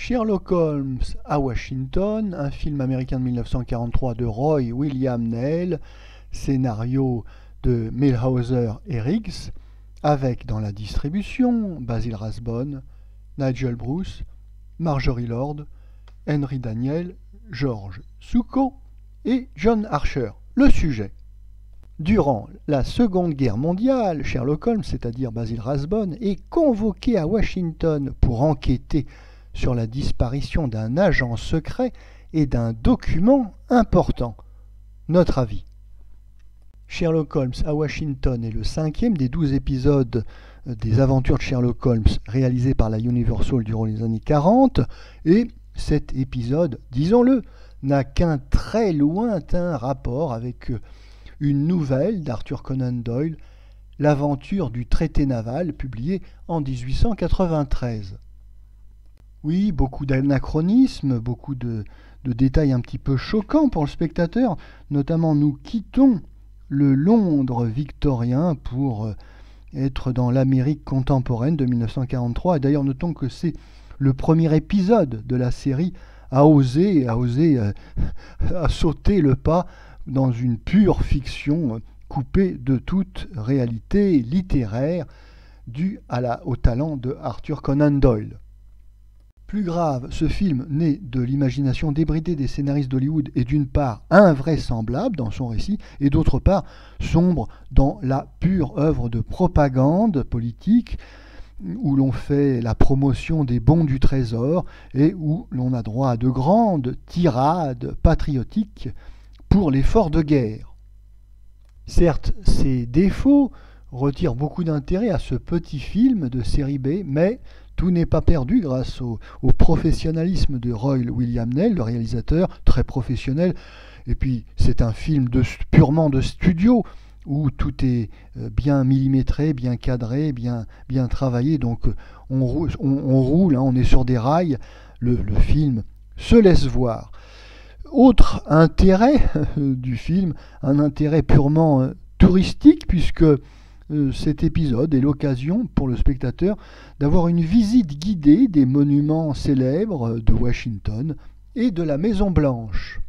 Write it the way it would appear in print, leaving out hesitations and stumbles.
Sherlock Holmes à Washington, un film américain de 1943 de Roy William Neill, scénario de Milhauser et Riggs, avec dans la distribution Basil Rathbone, Nigel Bruce, Marjorie Lord, Henry Daniell, George Zucco et John Archer. Le sujet. Durant la Seconde Guerre mondiale, Sherlock Holmes, c'est-à-dire Basil Rathbone, est convoqué à Washington pour enquêter sur la disparition d'un agent secret et d'un document important. Notre avis. Sherlock Holmes à Washington est le 5e des 12 épisodes des aventures de Sherlock Holmes réalisés par la Universal durant les années 40, et cet épisode, disons-le, n'a qu'un très lointain rapport avec une nouvelle d'Arthur Conan Doyle, L'aventure du traité naval, publiée en 1893. Oui, beaucoup d'anachronismes, beaucoup de détails un petit peu choquants pour le spectateur. Notamment, nous quittons le Londres victorien pour être dans l'Amérique contemporaine de 1943. Et d'ailleurs, notons que c'est le premier épisode de la série à oser à sauter le pas dans une pure fiction coupée de toute réalité littéraire due au talent de Arthur Conan Doyle. Plus grave, ce film, né de l'imagination débridée des scénaristes d'Hollywood, est d'une part invraisemblable dans son récit et d'autre part sombre dans la pure œuvre de propagande politique où l'on fait la promotion des bons du trésor et où l'on a droit à de grandes tirades patriotiques pour l'effort de guerre. Certes, ces défauts retirent beaucoup d'intérêt à ce petit film de série B, mais tout n'est pas perdu grâce au professionnalisme de Roy William Neill, le réalisateur, très professionnel. Et puis c'est un film purement de studio, où tout est bien millimétré, bien cadré, bien travaillé. Donc on roule, hein, on est sur des rails, le film se laisse voir. Autre intérêt du film, un intérêt purement touristique, puisque cet épisode est l'occasion pour le spectateur d'avoir une visite guidée des monuments célèbres de Washington et de la Maison Blanche.